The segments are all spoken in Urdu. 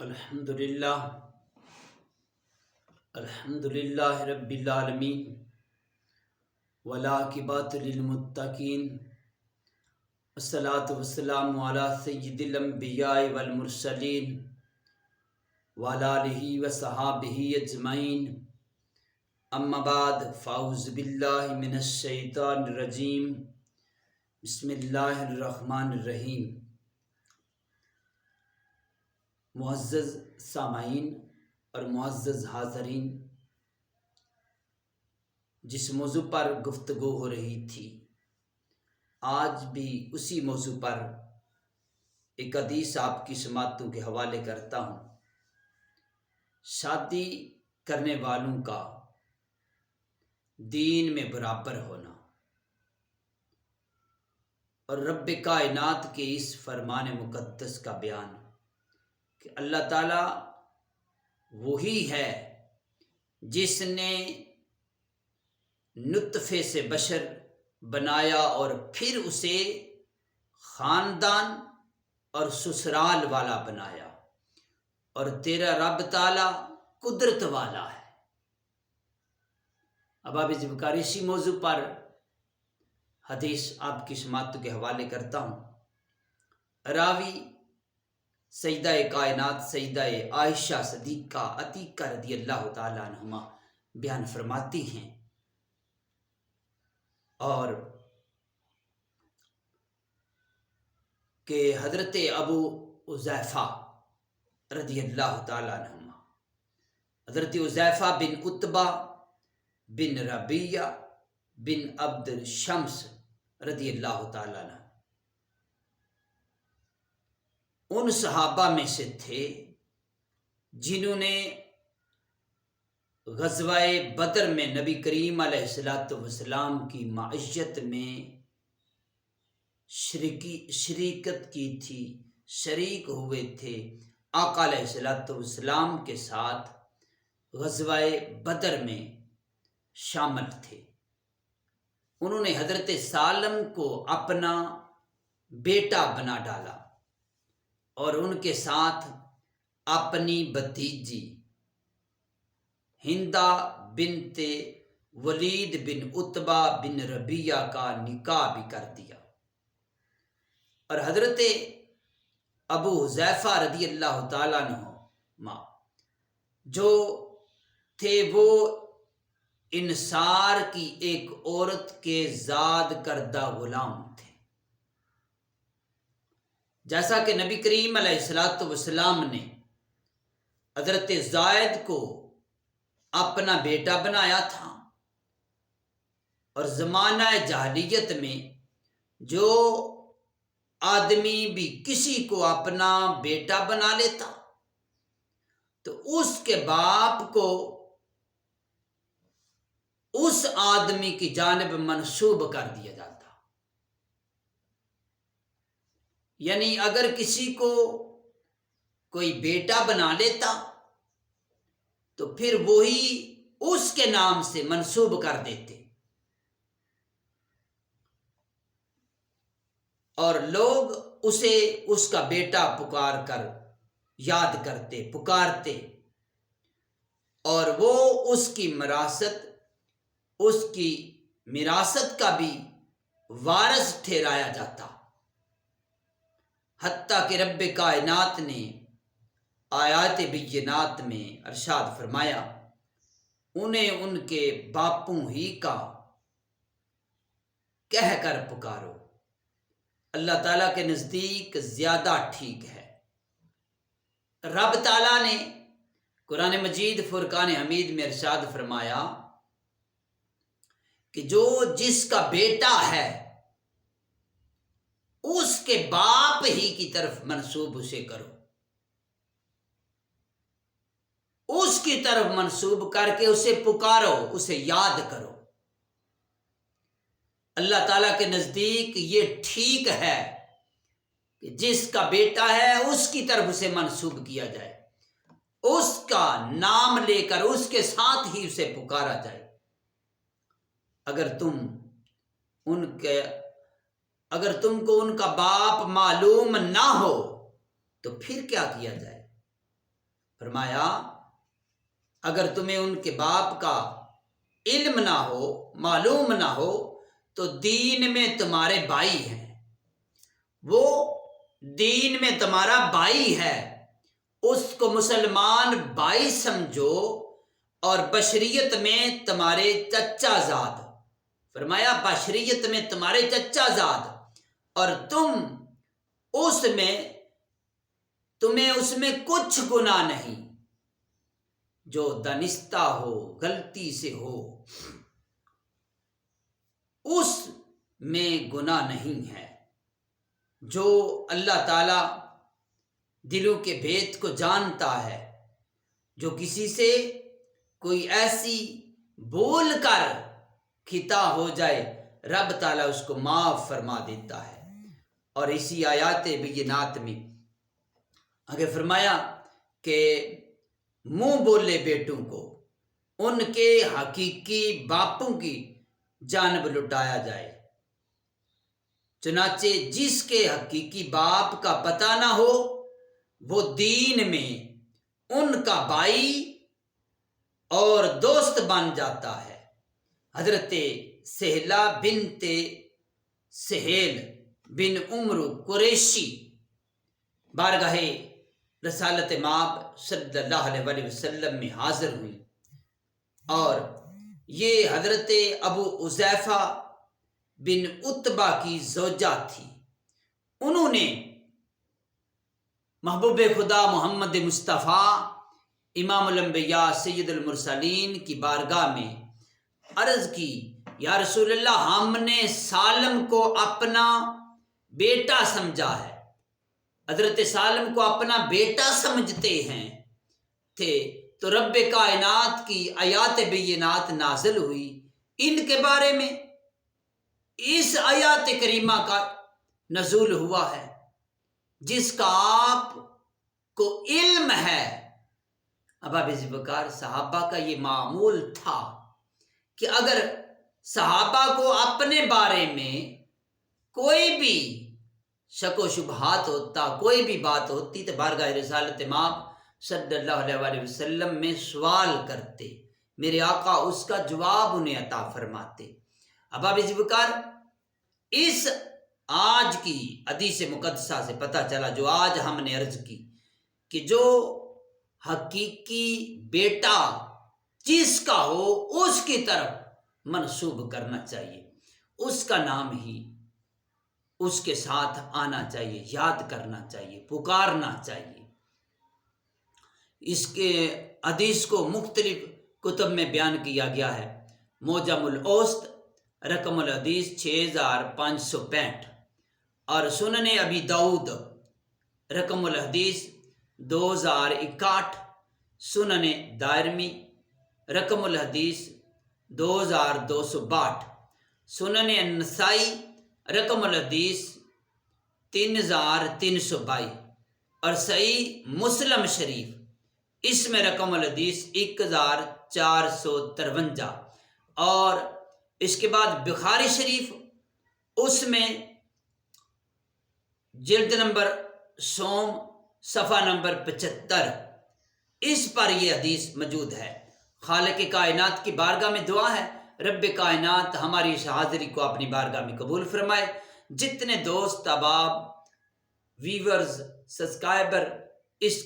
الحمدللہ الحمدللہ رب العالمین والعاقبۃ للمتقین والصلاۃ والسلام علی سید الانبیاء والمرسلین وعلی آلہ وصحابہ اجمعین اما بعد فاعوذ باللہ من الشیطان الرجیم بسم اللہ الرحمن الرحیم۔ معزز سامعین اور معزز حاضرین، جس موضوع پر گفتگو ہو رہی تھی آج بھی اسی موضوع پر ایک حدیث آپ کی سماعتوں کے حوالے کرتا ہوں۔ شادی کرنے والوں کا دین میں برابر ہونا اور رب کائنات کے اس فرمان مقدس کا بیان کہ اللہ تعالیٰ وہی ہے جس نے نطفے سے بشر بنایا اور پھر اسے خاندان اور سسرال والا بنایا، اور تیرا رب تعالیٰ قدرت والا ہے۔ اب آپ اس بکاری اسی موضوع پر حدیث آپ کی سماعتوں کے حوالے کرتا ہوں۔ راوی سیدہ کائنات سیدہ عائشہ صدیقہ عتیقہ رضی اللہ تعالیٰ عنہما بیان فرماتی ہیں، اور کہ حضرت ابو حذیفہ رضی اللہ تعالیٰ عنہما، حضرت حذیفہ بن عتبہ بن ربیعہ بن عبد الشمس رضی اللہ تعالیٰ عنہ ان صحابہ میں سے تھے جنہوں نے غزوہ بدر میں نبی کریم علیہ السلام کی معیت میں شریکت کی تھی، شریک ہوئے تھے، آقا علیہ السلام کے ساتھ غزوہ بدر میں شامل تھے۔ انہوں نے حضرت سالم کو اپنا بیٹا بنا ڈالا اور ان کے ساتھ اپنی بھتیجی ہندہ بنت ولید بن عتبہ بن ربیعہ کا نکاح بھی کر دیا، اور حضرت ابو حذیفہ رضی اللہ تعالیٰ عنہ جو تھے وہ انصار کی ایک عورت کے زاد کردہ غلام تھے۔ جیسا کہ نبی کریم علیہ السلام نے حضرت زائد کو اپنا بیٹا بنایا تھا، اور زمانہ جاہلیت میں جو آدمی بھی کسی کو اپنا بیٹا بنا لیتا تو اس کے باپ کو اس آدمی کی جانب منسوب کر دیا جاتا۔ یعنی اگر کسی کو کوئی بیٹا بنا لیتا تو پھر وہی اس کے نام سے منسوب کر دیتے، اور لوگ اسے اس کا بیٹا پکار کر یاد کرتے، پکارتے، اور وہ اس کی وراثت کا بھی وارث ٹھہرایا جاتا، حتیٰ کہ رب کائنات نے آیات بینات میں ارشاد فرمایا انہیں ان کے باپوں ہی کا کہہ کر پکارو، اللہ تعالیٰ کے نزدیک زیادہ ٹھیک ہے۔ رب تعالیٰ نے قرآن مجید فرقان حمید میں ارشاد فرمایا کہ جو جس کا بیٹا ہے اس کے باپ ہی کی طرف منسوب اسے کرو، اس کی طرف منسوب کر کے اسے پکارو، اسے یاد کرو۔ اللہ تعالیٰ کے نزدیک یہ ٹھیک ہے کہ جس کا بیٹا ہے اس کی طرف اسے منسوب کیا جائے، اس کا نام لے کر اس کے ساتھ ہی اسے پکارا جائے۔ اگر تم کو ان کا باپ معلوم نہ ہو تو پھر کیا کیا جائے؟ فرمایا اگر تمہیں ان کے باپ کا علم نہ ہو، معلوم نہ ہو، تو دین میں تمہارے بھائی ہیں، وہ دین میں تمہارا بھائی ہے، اس کو مسلمان بھائی سمجھو، اور بشریت میں تمہارے چچا زاد، فرمایا بشریت میں تمہارے چچا زاد، اور تمہیں اس میں کچھ گناہ نہیں، جو دانستہ ہو، غلطی سے ہو، اس میں گناہ نہیں ہے۔ جو اللہ تعالی دلوں کے بھید کو جانتا ہے، جو کسی سے کوئی ایسی بول کر خطا ہو جائے، رب تعالیٰ اس کو معاف فرما دیتا ہے۔ اور اسی آیات بینات میں آگے فرمایا کہ منہ بولے بیٹوں کو ان کے حقیقی باپوں کی جانب لٹایا جائے، چنانچہ جس کے حقیقی باپ کا پتہ نہ ہو وہ دین میں ان کا بھائی اور دوست بن جاتا ہے۔ حضرت سہلہ بنت سہیل بن عمر قریشی بارگاہ رسالت مآب صلی اللہ علیہ وسلم میں حاضر ہوئی، اور یہ حضرت ابو حذیفہ بن عتبہ کی زوجہ تھی۔ انہوں نے محبوب خدا محمد مصطفیٰ امام الانبیاء سید المرسلین کی بارگاہ میں عرض کی، یا رسول اللہ، ہم نے سالم کو اپنا بیٹا سمجھا ہے، حضرت سالم کو اپنا بیٹا سمجھتے ہیں تھے، تو رب کائنات کی آیات بینات نازل ہوئی ان کے بارے میں۔ اس آیات کریمہ کا نزول ہوا ہے جس کا آپ کو علم ہے۔ ابا بکار صحابہ کا یہ معمول تھا کہ اگر صحابہ کو اپنے بارے میں کوئی بھی شک و شبہات ہوتا، کوئی بھی بات ہوتی، تو بارگاہ رسالت مآب صلی اللہ علیہ وسلم میں سوال کرتے، میرے آقا اس کا جواب انہیں عطا فرماتے۔ ابا بکار اس آج کی حدیث مقدسہ سے پتہ چلا جو آج ہم نے عرض کی، کہ جو حقیقی بیٹا جس کا ہو اس کی طرف منسوب کرنا چاہیے، اس کا نام ہی اس کے ساتھ آنا چاہیے، یاد کرنا چاہیے، پکارنا چاہیے۔ اس کے حدیث کو مختلف کتب میں بیان کیا گیا ہے۔ معجم الاوسط رقم الحدیث 6565، اور سنن ابی داؤد رقم الحدیث 2061، سنن دارمی رقم الحدیث 2262، سنن النسائی رقم الحدیث 3322، اور صحیح مسلم شریف اس میں رقم الحدیث 1453، اور اس کے بعد بخاری شریف اس میں جلد نمبر 100 صفحہ نمبر 75، اس پر یہ حدیث موجود ہے۔ خالق کائنات کی بارگاہ میں دعا ہے، رب کائنات ہماری اس حاضری کو اپنی بارگاہ میں قبول فرمائے۔ جتنے دوست احباب، ویورز، سبسکرائبر اس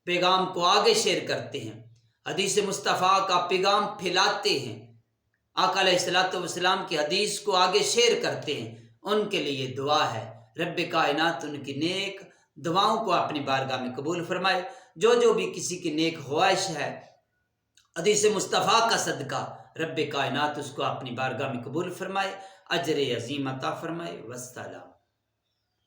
پیغام کو آگے شیئر کرتے ہیں، حدیث مصطفیٰ کا پیغام پھیلاتے ہیں، آقا علیہ الصلوۃ والسلام کی حدیث کو آگے شیئر کرتے ہیں، ان کے لیے دعا ہے، رب کائنات ان کی نیک دعاؤں کو اپنی بارگاہ میں قبول فرمائے۔ جو بھی کسی کی نیک خواہش ہے، حدیث مصطفیٰ کا صدقہ، رب کائنات اس کو اپنی بارگاہ میں قبول فرمائے، اجر عظیم عطا فرمائے۔ والسلام۔